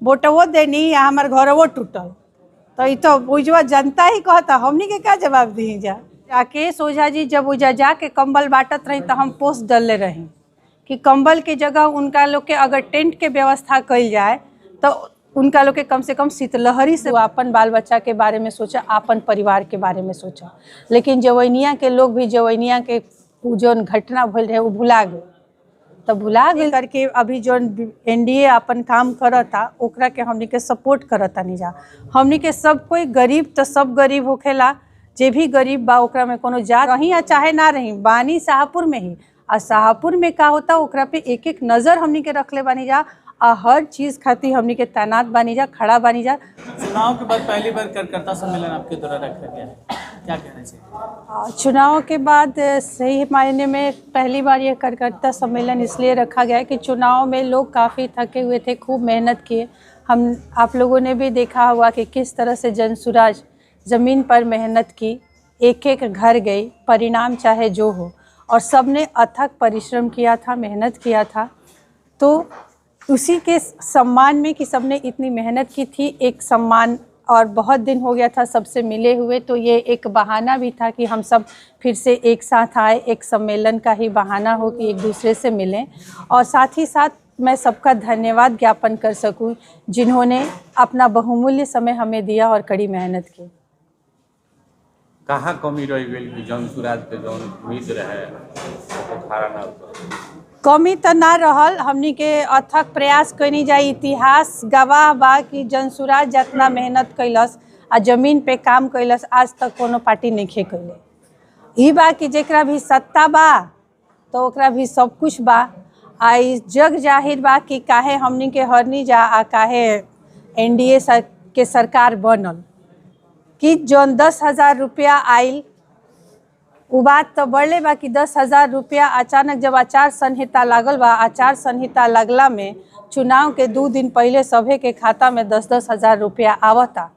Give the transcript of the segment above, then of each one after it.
वोटवो देनी या हमार घरवो टूटल। तो ये तो बुझवा जनता ही कहता, हमनी के क्या जवाब दी जा। राकेश ओझा जी जब ओझा जाके कंबल बांटत रही तो हम पोस्ट डलले रही कि कंबल के जगह उनका लोग के अगर टेंट के व्यवस्था कल जाए तो उनका लोग के कम से कम शीतलहरी से अपन बाल बच्चा के बारे में सोचा, अपन परिवार के बारे में सोचा। लेकिन जवैनिया के लोग भी जवैनिया के जो घटना भल रहे वो भुला गए। तो भुला गए करके अभी जो एनडीए अपन काम करता ओकरा के हमनी के सपोर्ट करता नहीं जा। हमनी के सब कोई गरीब तो सब गरीब होखेला, जे भी गरीब बा ओकरा में कोनो जात रही या चाहे ना रही बानी शाहपुर में ही। आ शाहपुर में का होता ओकरा पे एक एक नज़र हमनी के रखले बानी जा आ हर चीज़ खातिर हमनी के तैनात बानी जा, खड़ा बानी जा। चुनाव के बाद पहली बार कार्यकर्ता सम्मेलन आपके द्वारा रखा गया है, क्या कहना चाहिए? चुनाव के बाद सही मायने में पहली बार ये कार्यकर्ता सम्मेलन इसलिए रखा गया है कि चुनाव में लोग काफ़ी थके हुए थे, खूब मेहनत किए। हम आप लोगों ने भी देखा हुआ कि किस तरह से जनसुराज ज़मीन पर मेहनत की, एक एक घर गई, परिणाम चाहे जो हो, और सब ने अथक परिश्रम किया था, मेहनत किया था। तो उसी के सम्मान में कि सबने इतनी मेहनत की थी, एक सम्मान, और बहुत दिन हो गया था सबसे मिले हुए, तो ये एक बहाना भी था कि हम सब फिर से एक साथ आए, एक सम्मेलन का ही बहाना हो कि एक दूसरे से मिलें। और साथ ही साथ मैं सबका धन्यवाद ज्ञापन कर सकूं जिन्होंने अपना बहुमूल्य समय हमें दिया और कड़ी मेहनत की। कहाँ कमी रह गई कि जनसुराज के जौन उम्मीद रहे वो खरा ना उतरल? कमी तो ना रहल, हमनी के अथक प्रयास कनी जाए। इतिहास गवाह बा कि जनसुराज जितना मेहनत कैलस आ जमीन पे काम कैलस आज तक कोनो पार्टी नहीं कैले। ई बा कि जेकरा भी सत्ता बा तो ओकरा भी सब कुछ बा। आ जग जाहिर बा कि काहे हमनी के हरनी जा आ काहे एनडीए के सरकार बनल कि जौन 10,000 रुपया आयल वो बात तो बढ़ले बा कि 10,000 रुपया अचानक जब आचार संहिता लागल बा, आचार संहिता लगला में चुनाव के 2 दिन पहले सभे के खाता में 10-10 हज़ार रुपया आवता।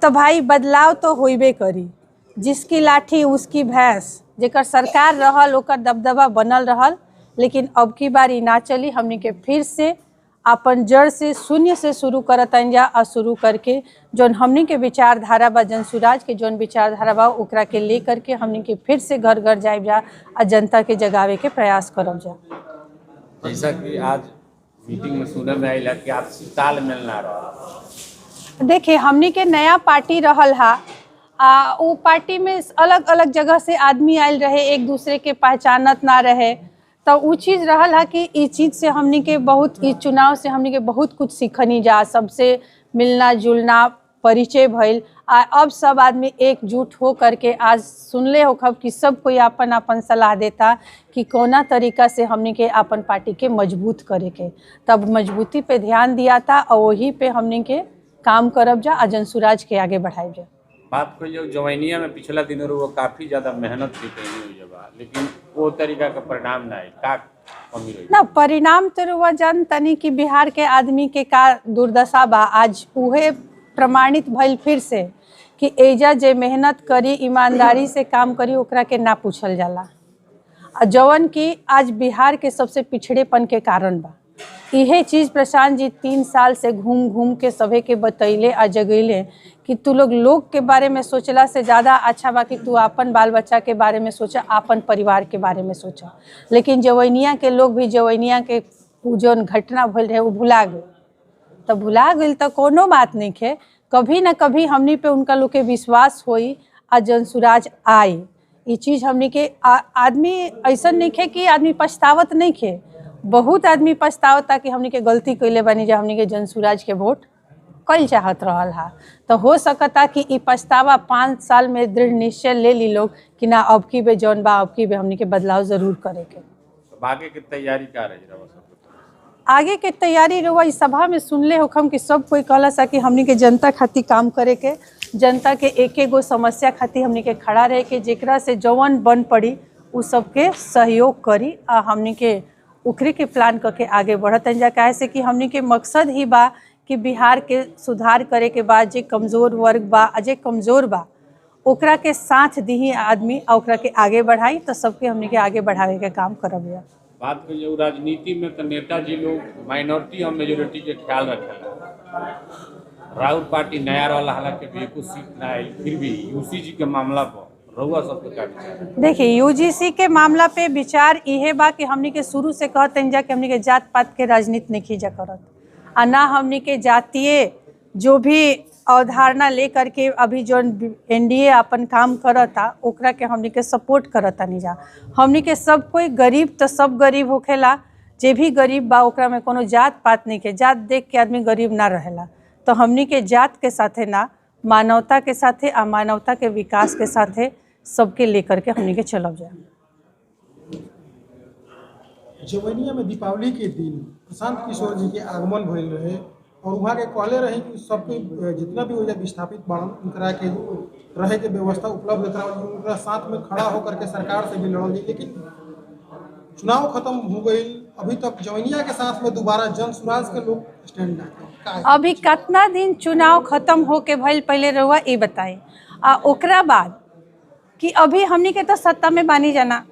तो भाई बदलाव तो होइबे करी, जिसकी लाठी उसकी भैंस, जेकर सरकार रहल ओकर दबदबा बनल रहल। लेकिन अब की बारी ना चली, हमनी के फिर से अपन जड़ से शून्य से शुरू करतन जा और शुरू करके जौन हमनी के विचारधारा बा, जनसुराज के जौन विचारधारा बा ओकरा के ले करके हमनी के फिर से घर घर जाए जा और जनता के जगावे के प्रयास करब जा। जैसा कि आज मीटिंग में सुने में आइला कि आप तालमेल ना रहा। देखिए हमनी के नया पार्टी रहल हा, वो पार्टी में अलग अलग जगह से आदमी आयल रहे, एक दूसरे के पहचानत ना रहे। तो वो चीज़ रहल है कि इस चीज़ से हमनी के बहुत, इस चुनाव से हमनी के बहुत कुछ सीखनी जा, सबसे मिलना जुलना परिचय भइल। अब सब आदमी एकजुट हो करके आज सुनले हो खब कि सब कोई अपन अपन सलाह देता कि कौना तरीका से हमनी के अपन पार्टी के मजबूत करे के। तब मजबूती पे ध्यान दिया था और वही पे हमनी के काम करब जा और जनसुराज के आगे बढ़ाए जा। बात करिए जवैनिया में पिछला दिनों वो काफ़ी ज़्यादा मेहनत की हुई है, लेकिन वो तरीका का परिणाम ना है, का कमी रही ना। परिणाम तो रुआ जान तनी कि बिहार के आदमी के का दुर्दशा बा, आज उहे प्रमाणित भइल फिर से कि एजा जे मेहनत करी, ईमानदारी से काम करी, ओकरा के ना पूछल जाला। जवन की आज बिहार के सबसे पिछड़ेपन के कारण बा। यह चीज़ प्रशांत जी 3 साल से घूम घूम के सभे के बतैले आ जगैले कि तू लोग के बारे में सोचला से ज़्यादा अच्छा बा कि तू अपन बाल बच्चा के बारे में सोचा, अपन परिवार के बारे में सोचा। लेकिन जवैनिया के लोग भी जवैनिया के जो घटना भल रहे वो भुला गए। तो भुला गई तो कोनो बात नहीं है, कभी ना कभी हमनी पे उनका लोग के विश्वास होई आ जनसुराज आई। ये चीज़ हमनी के आदमी ऐसा नहीं है कि आदमी पछतावत नहीं है, बहुत आदमी पछतावता कि हमनी के गलती कैले बानी जा, हमनी के जनसुराज के वोट कल चाहत रहल हा। तो हो सकता कि ई पछतावा 5 साल में दृढ़ निश्चय ले ली लोग कि ना अब की बे जौन बा अब की बे हमनी के बदलाव जरूर करे के। तो आगे की तैयारी का रही रहा? आगे के तैयारी रहुआ इस सभा में सुनले होखम कि सब कोई कहला सा कि हमनी के जनता खातिर काम करे के, जनता के एक एक गो समस्या खातिर हमनी के खड़ा रहे के, जेकरा से जवन बन पड़ी उ सबके सहयोग करी आ हमनी के उखरी के प्लान करके आगे बढ़तन जा। काहे से कि हमनी के मकसद ही बा कि बिहार के सुधार करे के बाद जे कमज़ोर वर्ग बा, जे कमज़ोर बा ओकरा के साथ दी आदमी और ओकरा के आगे बढ़ाई, तो सबके हमनी के आगे बढ़ावे के काम करब। बात करिए वो राजनीति में तो नेताजी लोग माइनॉरिटी और मेजोरिटी के ख्याल रखेला। राहुल पार्टी नया रहला, हालांकि भी एको सीट ना आई, फिर भी यूसीजी के मामला पर रहुआ सबके का विचार है? देखिए, यूजीसी के मामला पे विचार इहे बा कि हमनी के शुरू से कहते हैं जा कि हमनी के जात पात के राजनीति नहीं जा करत, आ ना हमनी के जातीय जो भी अवधारणा ले करके अभी जो एनडीए अपन काम करता ओकरा के हमनी के सपोर्ट करता नहीं जा। हमनी के सब कोई गरीब तो सब गरीब होखेला, जे भी गरीब बा ओकरा में कोनो जात पात नहीं के, जात देख के आदमी गरीब ना रहेला। तो हमनी के जात के साथे ना, मानवता के साथे आ मानवता के विकास के साथे सबके लेकर के हमनी के चलब जाए। जवैनिया में दीपावली के दिन प्रशांत किशोर जी के आगमन भइल रहे और वहाँ के कहले रहे कि सबके जितना भी वजह विस्थापित बाड़न उनकरा के रहे के व्यवस्था उपलब्ध करावल, उनका साथ में खड़ा होकर के सरकार से भी लड़ल जाए। लेकिन चुनाव खत्म हो गई, अभी तक जवैनिया के साथ में दोबारा जन सुराज के लोग स्टैंड ना। अभी कितना दिन चुनाव खत्म हो के भइल पहले रहुआ ये बताए, आ ओकरा बाद कि अभी हमनी के तो सत्ता में बानी जाना,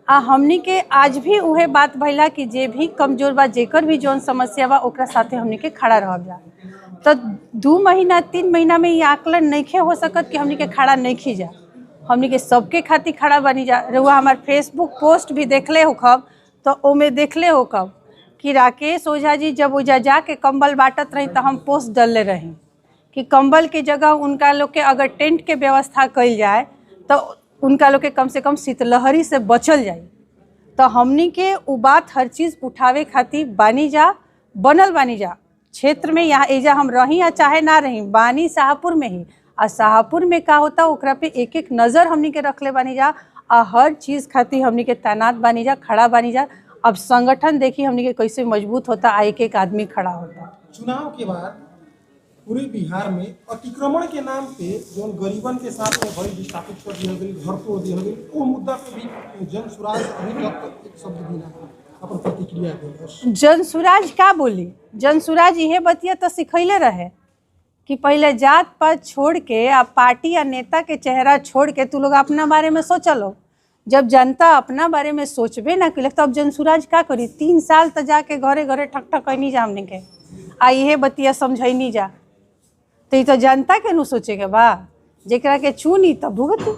आ हमनी के आज भी उहे बात भइला कि जे भी कमजोर बा, जेकर भी जौन समस्या बा ओकरा साथे हमनी के खड़ा रह जा। तो 2 महीना 3 महीना में ये आकलन नहीं हो सकत कि हमनी के खड़ा नहीं जा। हमनी के सबके खातिर खड़ा बनी जा। रहुआ हमार फेसबुक पोस्ट भी देखले हो कब, तो ओमे देखले हो कब कि राकेश ओझा जी जब ओझा जाके कंबल बांटत रही तो हम पोस्ट डालले रही कि कंबल के जगह उनका लोग के अगर टेंट के व्यवस्था कइल जाए तो उनका लोग के कम से कम शीतलहरी से बचल जाए। तो हमनी के उ बात हर चीज़ उठावे खातिर बानी जा, बनल बानी जा। क्षेत्र में यहाँ एजा हम रही या चाहे ना रही, बानी शाहपुर में ही, आ शाहपुर में का होता ओकरा पे एक एक नज़र हमनी के रखले बानी जा, आ हर चीज़ खातिर हमनी के तैनात बानी जा, खड़ा बानी जा। अब संगठन देखी हमनी के कैसे मजबूत होता, आ एक एक आदमी खड़ा होता। चुनाव के बाद पूरे बिहार में अतिक्रमण के नाम पे जो गरीबन के साथ में घर विस्थापित कर दिया गई, घर तोड़ दिया गई, वो मुद्दा पे भी जन सुराज अभी तक एक शब्द भी ना अपन प्रतिक्रिया दे। जन सुराज का बोली? जन सुराज यह बतिया तो सिखैले रहे कि पहले जात पात छोड़ के, आ पार्टी या नेता के चेहरा छोड़ के तू लोग अपना बारे में सोचलो। जब जनता अपना बारे में सोचबे ना कि तो अब जन सुराज का करी? 3 साल तो जाके घरे घरे ठक ठक नहीं जा हमने के, आ यह बतिया समझ नहीं जा। तो ये तो जनता के नु सोचे के बा, जेकरा के चुनी तब भुगतू।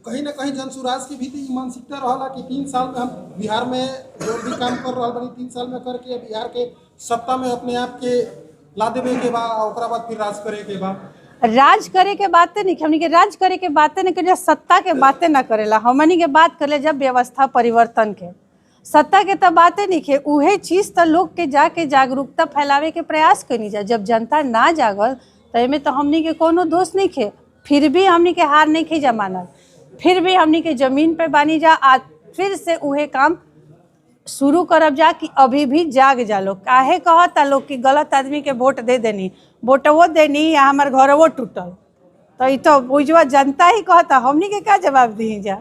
कहीं ना कहीं जन सुराज की भी तो मानसिकता रहा कि 3 साल में हम बिहार में जो भी काम कर रहा बनी 3 साल में करके बिहार के सत्ता में अपने आप के ला देवे के बा, ओकरा बाद फिर राज करे के बा। राज करे के बातें नहीं, हमनी के राज करे के बातें नहीं करे, सत्ता के बातें ना करेला। हमनी के बात करे जब व्यवस्था परिवर्तन के, सत्ता के तो बातें नहीं खे। उहे चीज़ तो लोग के जाके जागरूकता फैलावे के प्रयास करनी जा। जब जनता ना जागल तो एमे तो हमनी के कोनो दोष नहीं खे। फिर भी हमनी के हार नहीं खे जमानल, फिर भी हमनी के जमीन पे बानी जा। आज फिर से उहे काम शुरू करब जा कि अभी भी जाग जा लोग। काहे कहता लोग कि गलत आदमी के वोट दे देनी, वोटवो देनी या हमार घरवो टूटल, तो ये तो बुझवा जनता ही कहता, हमनी के क्या जवाब दी जा।